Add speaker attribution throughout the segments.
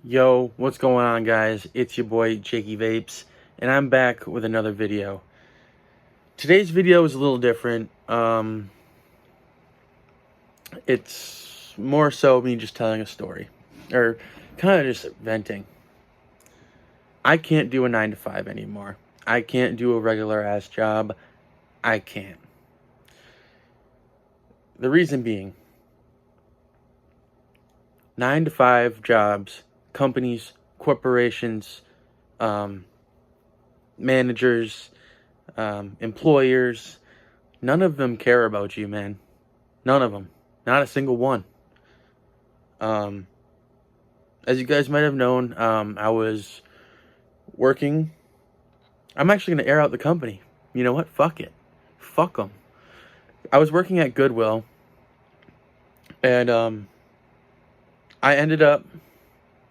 Speaker 1: Yo, what's going on, guys? It's your boy Jakey Vapes, and I'm back with another video. Today's video is a little different. It's more so me just telling a story, or kind of just venting. I can't do a 9 to 5 anymore. I can't do a regular ass job. I can't. The reason being, 9 to 5 jobs, companies, corporations, managers, employers, none of them care about you, man. None of them. Not a single one. As you guys might have known, I was working. I'm actually going to air out the company. You know what? Fuck it. Fuck them. I was working at Goodwill, and I ended up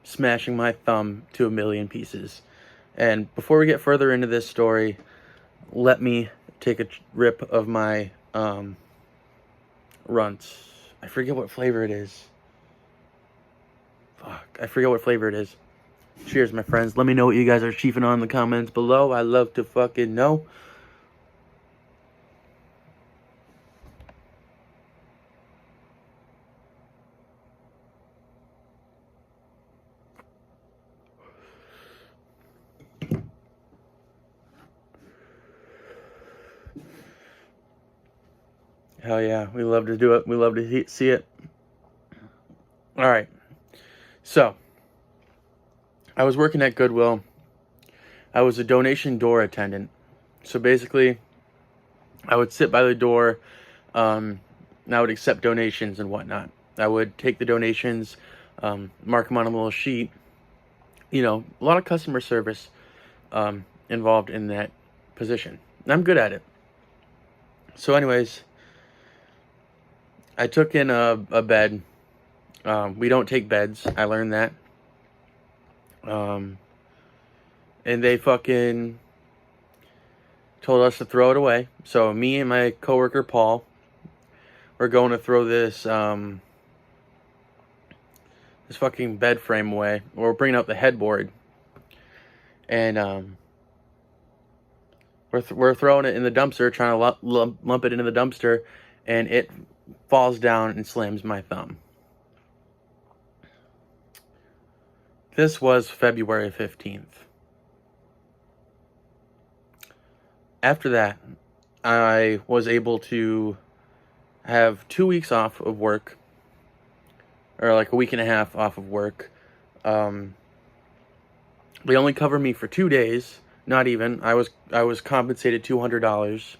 Speaker 1: smashing my thumb to 1,000,000 pieces. And before we get further into this story, let me take a rip of my runts. I forget what flavor it is. Fuck, I forget what flavor it is. Cheers, my friends. Let me know what you guys are chiefing on in the comments below. I love to fucking know. Hell yeah, we love to do it. We love to see it. All right. So, I was working at Goodwill. I was a donation door attendant. So basically, I would sit by the door, and I would accept donations and whatnot. I would take the donations, mark them on a little sheet. You know, a lot of customer service involved in that position. And I'm good at it. So anyways, I took in a bed. We don't take beds. I learned that. And they fucking told us to throw it away. So me and my coworker Paul were going to throw this this fucking bed frame away. We're bringing out the headboard, and we're throwing it in the dumpster, trying to lump it into the dumpster, and it falls down and slams my thumb. This was February 15th. After that, I was able to have 2 weeks off of work, or like a week and a half off of work. They only covered me for 2 days, not even. I was compensated $200.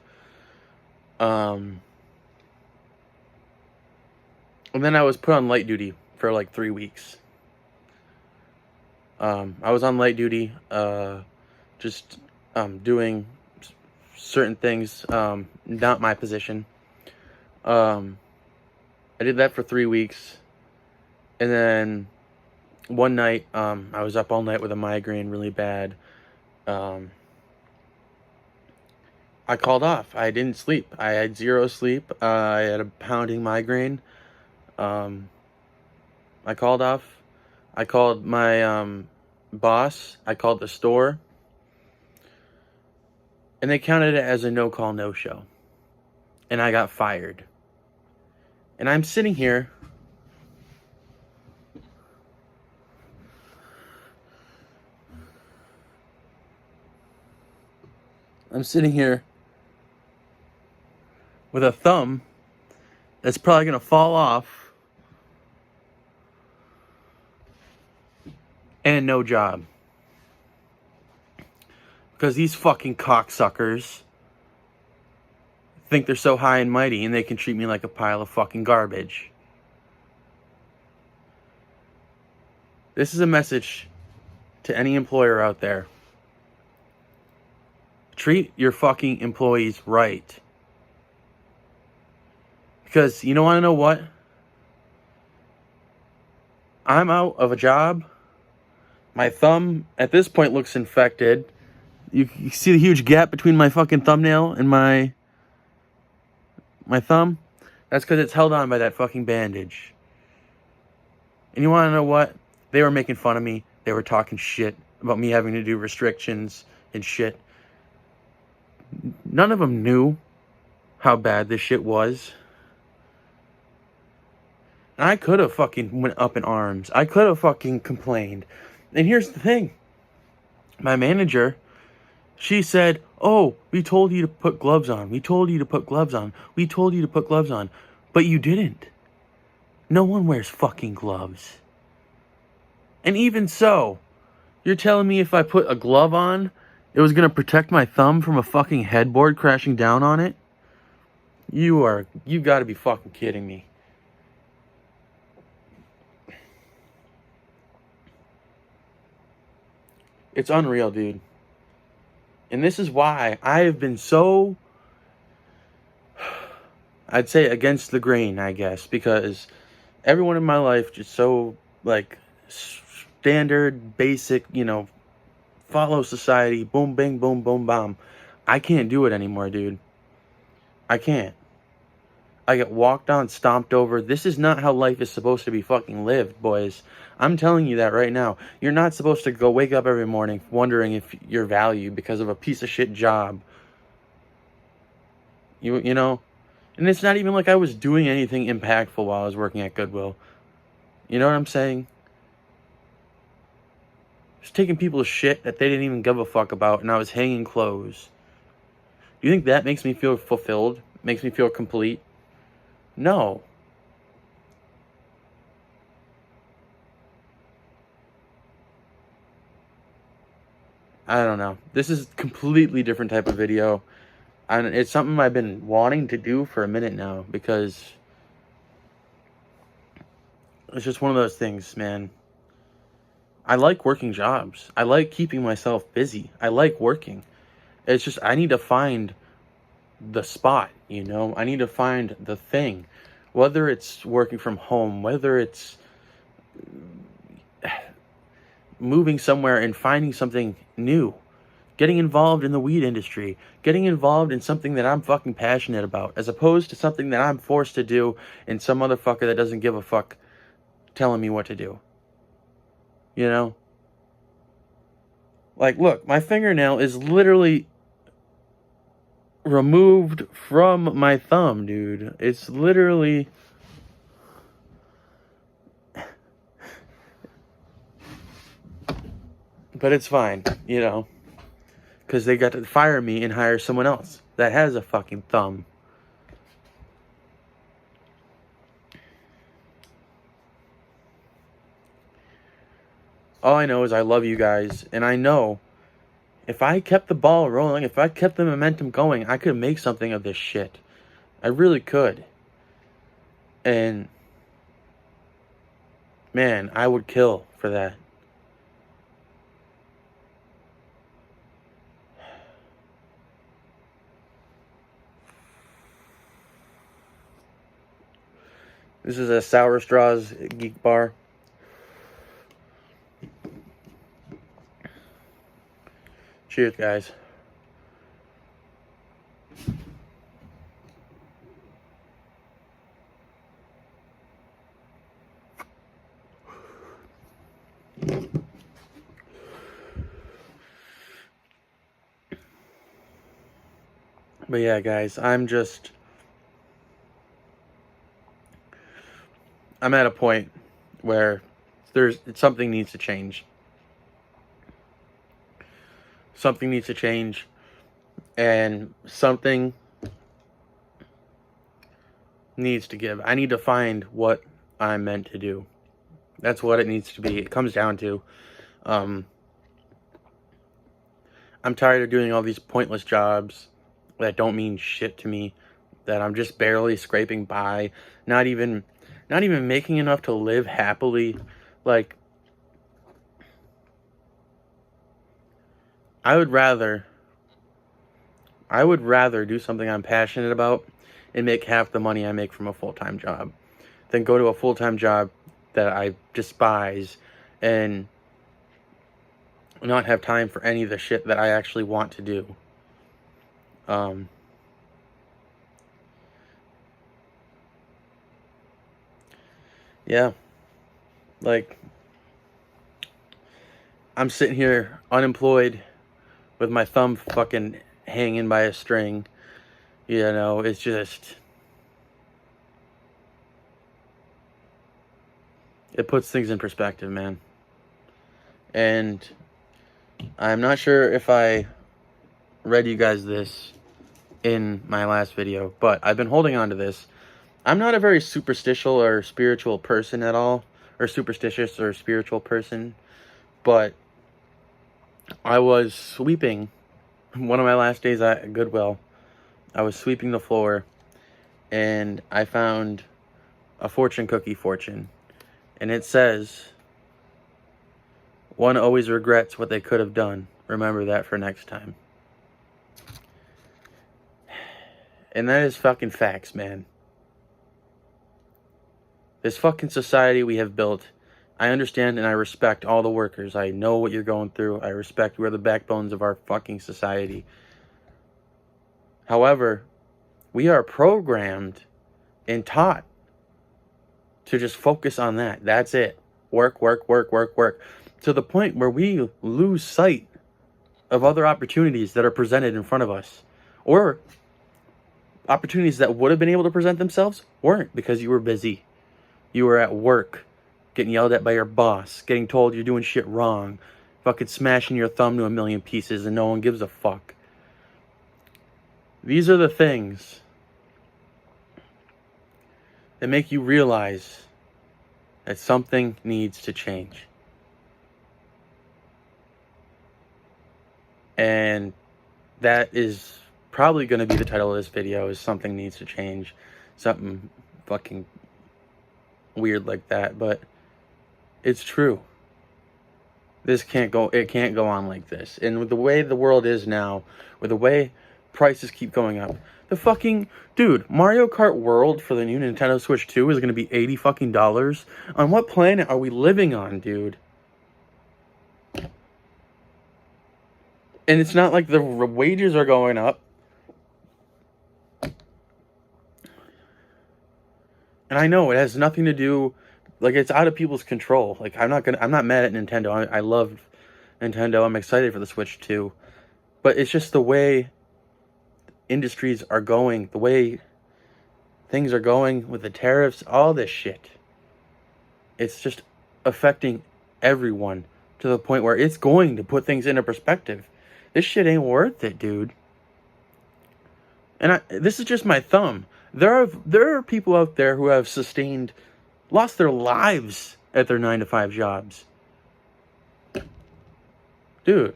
Speaker 1: And then I was put on light duty for like 3 weeks. I was on light duty, just doing certain things, not my position. I did that for 3 weeks, and then one night, I was up all night with a migraine really bad. I called off. I didn't sleep. I had zero sleep. I had a pounding migraine. I called off. I called my boss. I called the store. And they counted it as a no-call, no-show. And I got fired. And I'm sitting here. I'm sitting here with a thumb that's probably going to fall off. And no job. Because these fucking cocksuckers think they're so high and mighty and they can treat me like a pile of fucking garbage. This is a message to any employer out there. Treat your fucking employees right. Because you don't want to know what? I'm out of a job. My thumb at this point looks infected. You see the huge gap between my fucking thumbnail and my thumb? That's because it's held on by that fucking bandage. And you want to know what? They were making fun of me. They were talking shit about me having to do restrictions and shit. None of them knew how bad this shit was. And I could have fucking went up in arms. I could have fucking complained. And here's the thing. My manager, she said, "Oh, we told you to put gloves on. We told you to put gloves on. We told you to put gloves on. But you didn't. No one wears fucking gloves. And even so, you're telling me if I put a glove on, it was going to protect my thumb from a fucking headboard crashing down on it? You got to be fucking kidding me." It's unreal, dude. And this is why I have been so, I'd say, against the grain, I guess, because everyone in my life just so, like, standard, basic, follow society, boom, bang, boom, boom, bomb. I can't do it anymore, dude. I can't. I get walked on, stomped over. This is not how life is supposed to be fucking lived, boys. I'm telling you that right now. You're not supposed to go wake up every morning wondering if you're valued because of a piece of shit job. You know? And it's not even like I was doing anything impactful while I was working at Goodwill. You know what I'm saying? Just taking people's shit that they didn't even give a fuck about, and I was hanging clothes. Do you think that makes me feel fulfilled? Makes me feel complete? No. I don't know. This is a completely different type of video. And it's something I've been wanting to do for a minute now, because it's just one of those things, man. I like working jobs. I like keeping myself busy. I like working. It's just I need to find the spot, I need to find the thing. Whether it's working from home, whether it's moving somewhere and finding something new, getting involved in the weed industry, getting involved in something that I'm fucking passionate about, as opposed to something that I'm forced to do and some motherfucker that doesn't give a fuck telling me what to do. Like, look, my fingernail is literally removed from my thumb, dude. It's literally... But it's fine, because they got to fire me and hire someone else that has a fucking thumb. All I know is I love you guys, and I know if I kept the ball rolling, if I kept the momentum going, I could make something of this shit. I really could. And, man, I would kill for that. This is a Sour Straws Geek Bar. Cheers, guys. But yeah, guys, I'm at a point where something needs to change. Something needs to change, and something needs to give. I need to find what I'm meant to do. That's what it needs to be. It comes down to, I'm tired of doing all these pointless jobs that don't mean shit to me, that I'm just barely scraping by, not even making enough to live happily. Like, I would rather do something I'm passionate about and make half the money I make from a full-time job than go to a full-time job that I despise and not have time for any of the shit that I actually want to do. Yeah. Like, I'm sitting here unemployed with my thumb fucking hanging by a string. You know, it's just, it puts things in perspective, man. And I'm not sure if I read you guys this in my last video, but I've been holding on to this. I'm not a very superstitious or spiritual person at all, or superstitious or spiritual person, but I was sweeping one of my last days at Goodwill. I was sweeping the floor, and I found a fortune cookie fortune, and it says, "One always regrets what they could have done. Remember that for next time." And that is fucking facts, man. This fucking society we have built, I understand and I respect all the workers. I know what you're going through. I respect we're the backbones of our fucking society. However, we are programmed and taught to just focus on that. That's it. Work, work, work, work, work. To the point where we lose sight of other opportunities that are presented in front of us. Or opportunities that would have been able to present themselves weren't because you were busy. You were at work, getting yelled at by your boss, getting told you're doing shit wrong, fucking smashing your thumb to a million pieces and no one gives a fuck. These are the things that make you realize that something needs to change. And that is probably going to be the title of this video, is something needs to change. Something fucking weird like that, but it's true. It can't go on like this. And with the way the world is now, with the way prices keep going up, the fucking dude, Mario Kart World for the new Nintendo Switch 2 is going to be $80 fucking dollars. On what planet are we living on, dude? And it's not like the wages are going up. And I know it has nothing to do, like, it's out of people's control. Like, I'm not mad at Nintendo. I love Nintendo. I'm excited for the Switch 2. But it's just the way industries are going, the way things are going with the tariffs, all this shit. It's just affecting everyone to the point where it's going to put things into perspective. This shit ain't worth it, dude. And this is just my thumb. There are people out there who have lost their lives at their 9-to-5 jobs. Dude,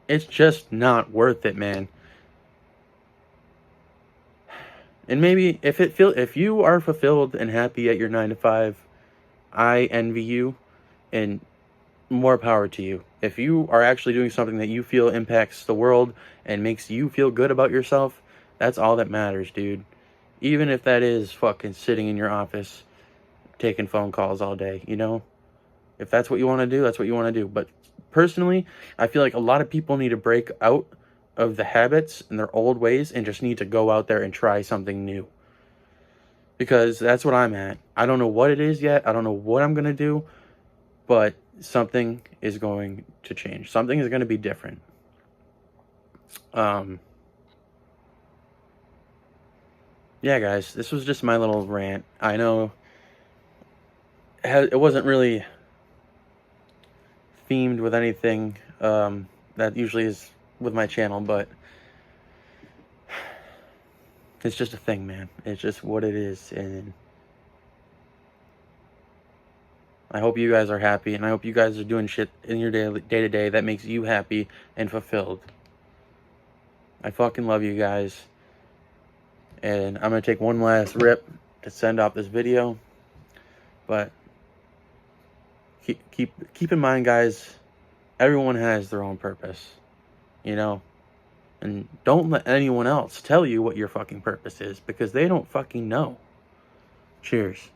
Speaker 1: it's just not worth it, man. And maybe if you are fulfilled and happy at your 9-to-5, I envy you, and more power to you. If you are actually doing something that you feel impacts the world and makes you feel good about yourself, that's all that matters, dude. Even if that is fucking sitting in your office taking phone calls all day, you know? If that's what you want to do, that's what you want to do. But personally, I feel like a lot of people need to break out of the habits and their old ways and just need to go out there and try something new. Because that's what I'm at. I don't know what it is yet. I don't know what I'm going to do. But something is going to change. Something is going to be different. Yeah, guys, this was just my little rant. I know it wasn't really themed with anything that usually is with my channel, but it's just a thing, man. It's just what it is, and I hope you guys are happy, and I hope you guys are doing shit in your day-to-day that makes you happy and fulfilled. I fucking love you guys. And I'm going to take one last rip to send off this video. But keep in mind, guys, everyone has their own purpose, you know? And don't let anyone else tell you what your fucking purpose is, because they don't fucking know. Cheers.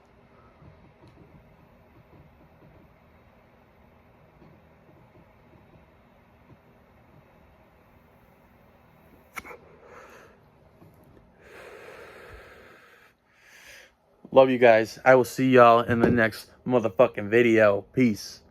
Speaker 1: Love you guys. I will see y'all in the next motherfucking video. Peace.